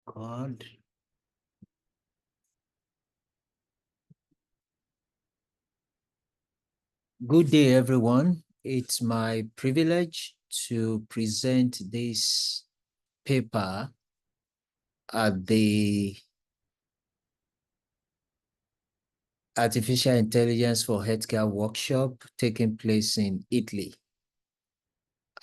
God. Good day, everyone. It's my privilege to present this paper at the Artificial Intelligence for Healthcare Workshop taking place in Italy.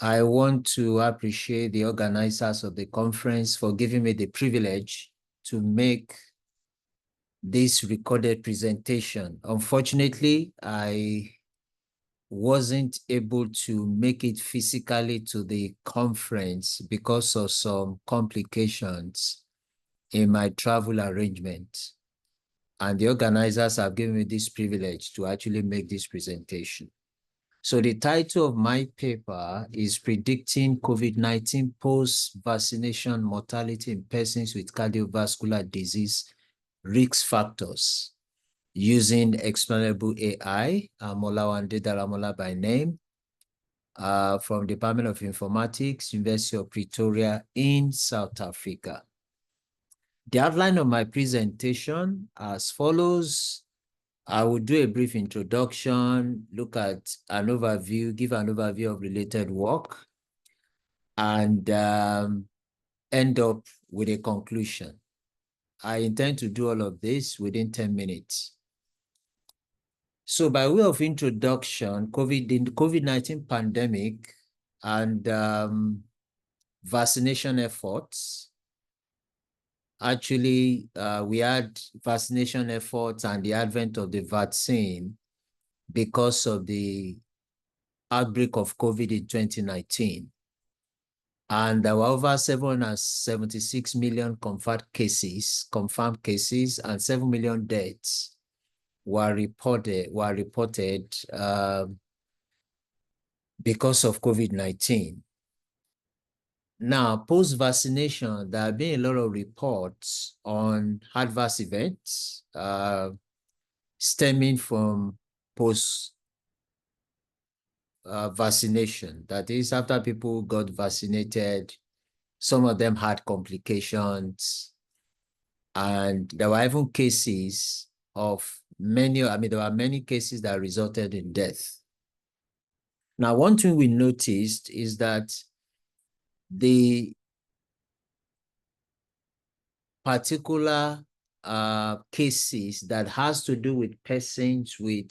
I want to appreciate the organizers of the conference for giving me the privilege to make this recorded presentation. Unfortunately, I wasn't able to make it physically to the conference because of some complications in my travel arrangement. And the organizers have given me this privilege to actually make this presentation. So the title of my paper is Predicting COVID-19 Post-Vaccination Mortality in Persons with Cardiovascular Disease Risk Factors using explainable AI, Molawande Daramola by name, from Department of Informatics, University of Pretoria in South Africa. The outline of my presentation as follows. I will do a brief introduction, look at an overview, give an overview of related work, and end up with a conclusion. I intend to do all of this within 10 minutes. So by way of introduction, COVID-19 pandemic and vaccination efforts. Actually, we had vaccination efforts and the advent of the vaccine because of the outbreak of COVID in 2019. And there were over 776 million confirmed cases, and 7 million deaths were reported because of COVID-19. Now, post-vaccination, there have been a lot of reports on adverse events stemming from post-vaccination. That is, after people got vaccinated, some of them had complications. And there were even cases of there were many cases that resulted in death. Now, one thing we noticed is that the particular cases that has to do with persons with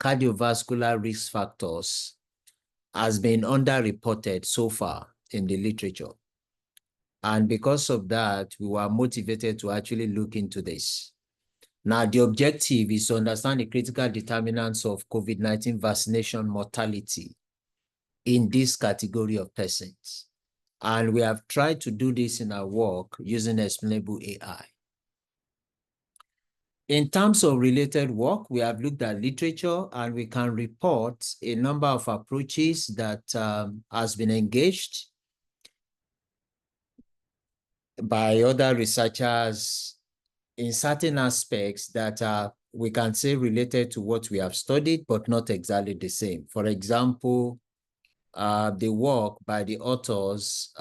cardiovascular risk factors has been underreported so far in the literature. And because of that, we were motivated to actually look into this. Now, the objective is to understand the critical determinants of COVID-19 vaccination mortality in this category of persons. And we have tried to do this in our work using explainable AI. In terms of related work, we have looked at literature and we can report a number of approaches that has been engaged by other researchers in certain aspects that are, we can say, related to what we have studied, but not exactly the same. For example, the work by the authors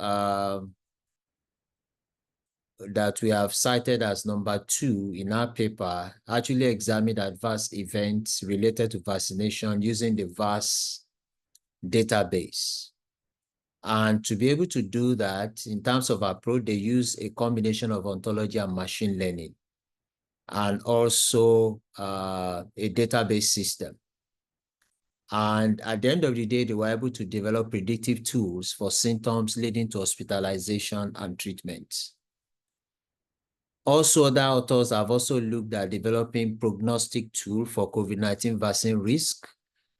that we have cited as number 2 in our paper actually examined adverse events related to vaccination using the VAS database. And to be able to do that, in terms of approach, they use a combination of ontology and machine learning, and also a database system. And at the end of the day, they were able to develop predictive tools for symptoms leading to hospitalization and treatment. Also, other authors have also looked at developing prognostic tool for COVID-19 vaccine risk.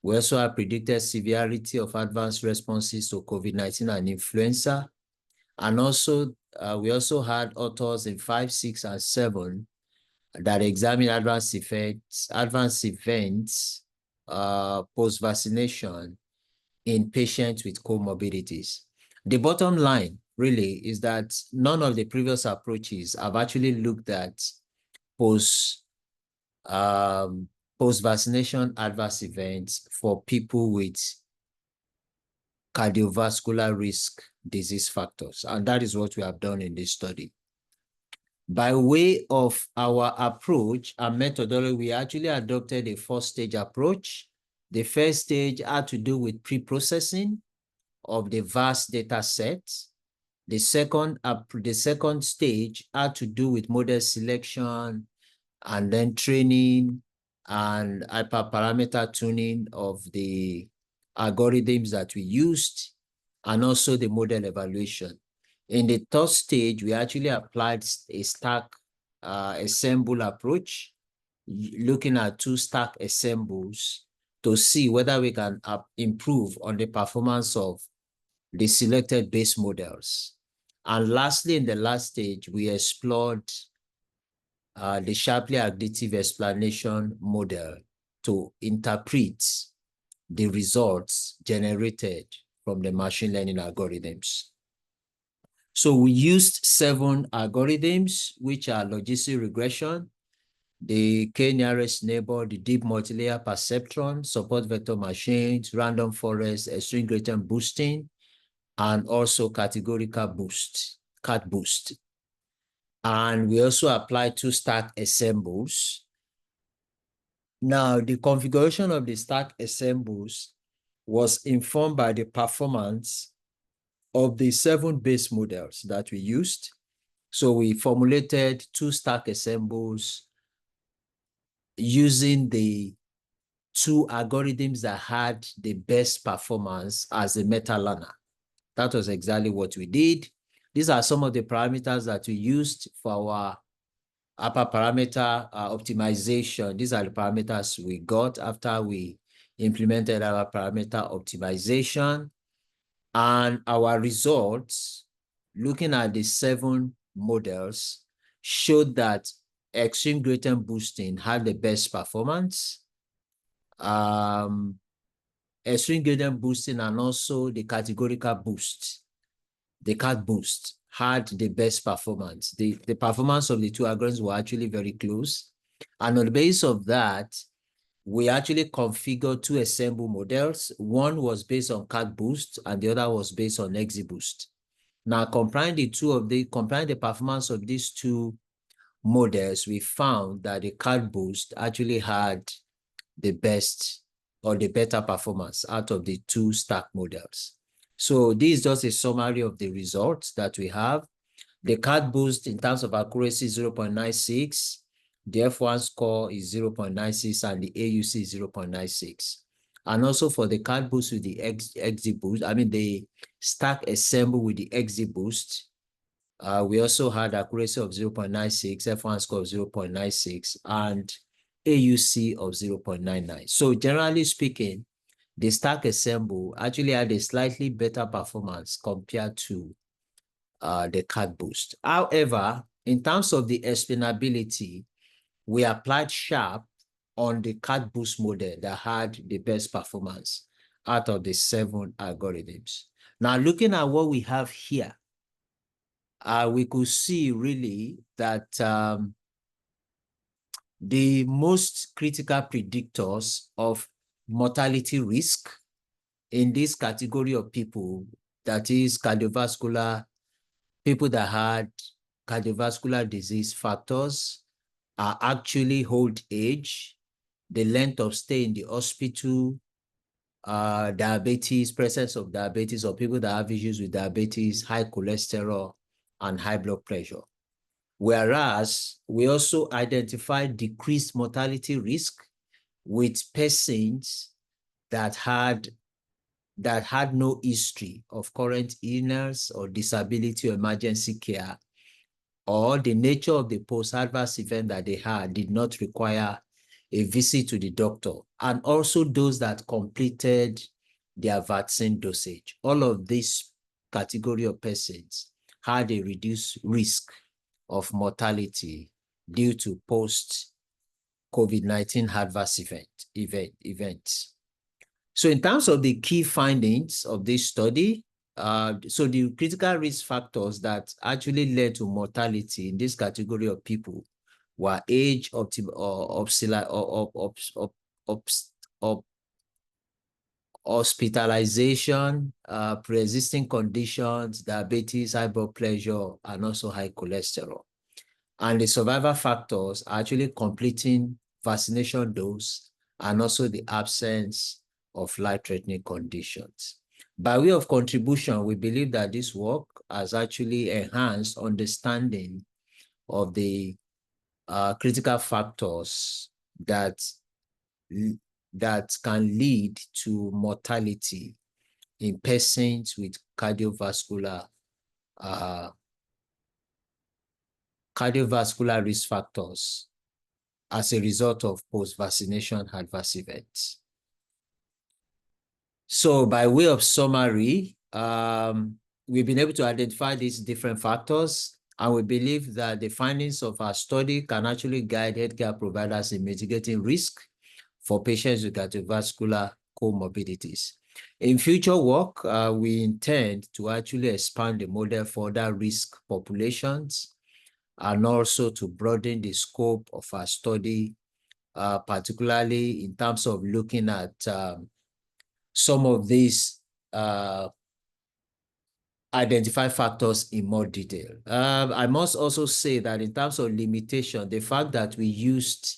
We also have predicted severity of advanced responses to COVID-19 and influenza. And also, we also had authors in 5, 6, and 7 that examine advanced events post-vaccination in patients with comorbidities. The bottom line really is that none of the previous approaches have actually looked at post-vaccination adverse events for people with cardiovascular risk disease factors. And that is what we have done in this study. By way of our approach and methodology, we actually adopted a 4-stage approach. The first stage had to do with pre-processing of the vast data set. The second stage had to do with model selection and then training and hyperparameter tuning of the algorithms that we used, and also the model evaluation. In the third stage, we actually applied a stack assemble approach, looking at 2 stack assembles to see whether we can improve on the performance of the selected base models. And lastly, in the last stage, we explored the sharply additive explanation model to interpret the results generated from the machine learning algorithms. So we used 7 algorithms, which are logistic regression, the k-nearest neighbor, the deep multilayer perceptron, support vector machines, random forest, extreme gradient boosting, and also categorical boost, cat boost. And we also applied 2 stack assembles. Now, the configuration of the stack assembles was informed by the performance of the 7 base models that we used. So we formulated 2 stack assembles using the 2 algorithms that had the best performance as a meta-learner. That was exactly what we did. These are some of the parameters that we used for our upper parameter optimization. These are the parameters we got after we implemented our parameter optimization. And our results, looking at the 7 models, showed that extreme gradient boosting had the best performance. Extreme gradient boosting and also the categorical boost, the cat boost, had the best performance. The performance of the 2 algorithms were actually very close. And on the basis of that, we actually configured 2 assemble models. One was based on cat boost and the other was based on XGBoost. Now, comparing the performance of these 2 models, we found that the cat boost actually had the best or the better performance out of the 2 stack models. So this is just a summary of the results that we have. The cat boost in terms of accuracy is 0.96. The F1 score is 0.96 and the AUC is 0.96. And also for the cat boost with the XGBoost, I mean the stack assemble with the XGBoost, we also had accuracy of 0.96, F1 score of 0.96, and AUC of 0.99. So generally speaking, the stack assemble actually had a slightly better performance compared to the cat boost. However, in terms of the explainability, we applied sharp on the cat boost model that had the best performance out of the 7 algorithms. Now, looking at what we have here, we could see really that the most critical predictors of mortality risk in this category of people, that is cardiovascular, people that had cardiovascular disease factors, are actually old age, the length of stay in the hospital, diabetes, presence of diabetes, or people that have issues with diabetes, high cholesterol, and high blood pressure. Whereas we also identified decreased mortality risk with persons that had no history of current illness or disability or emergency care, or the nature of the post-adverse event that they had did not require a visit to the doctor, and also those that completed their vaccine dosage. All of this category of persons had a reduced risk of mortality due to post-COVID-19 adverse events. So in terms of the key findings of this study, so the critical risk factors that actually led to mortality in this category of people were age, hospitalization, pre-existing conditions, diabetes, high blood pressure, and also high cholesterol. And the survival factors are actually completing vaccination dose and also the absence of life-threatening conditions. By way of contribution, we believe that this work has actually enhanced understanding of the critical factors that can lead to mortality in persons with cardiovascular risk factors as a result of post-vaccination adverse events. So by way of summary, we've been able to identify these different factors, and we believe that the findings of our study can actually guide healthcare providers in mitigating risk for patients with cardiovascular comorbidities. In future work, we intend to actually expand the model for other risk populations and also to broaden the scope of our study, particularly in terms of looking at some of these identified factors in more detail. I must also say that in terms of limitation, the fact that we used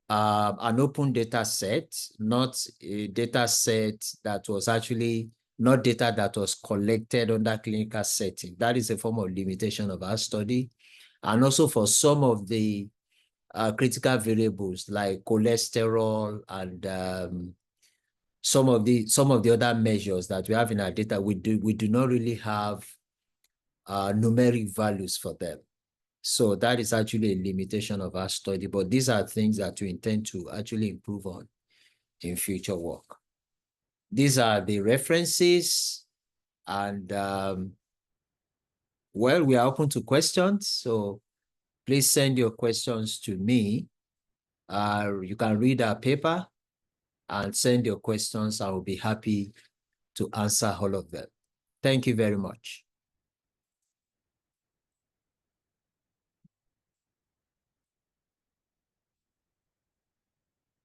an open data set, not a data set that was actually not data that was collected under clinical setting. That is a form of limitation of our study. And also for some of the critical variables like cholesterol and some of the other measures that we have in our data, we do not really have numeric values for them. So that is actually a limitation of our study, but these are things that we intend to actually improve on in future work. These are the references, and well, we are open to questions. So please send your questions to me. You can read our paper and send your questions. I will be happy to answer all of them. Thank you very much.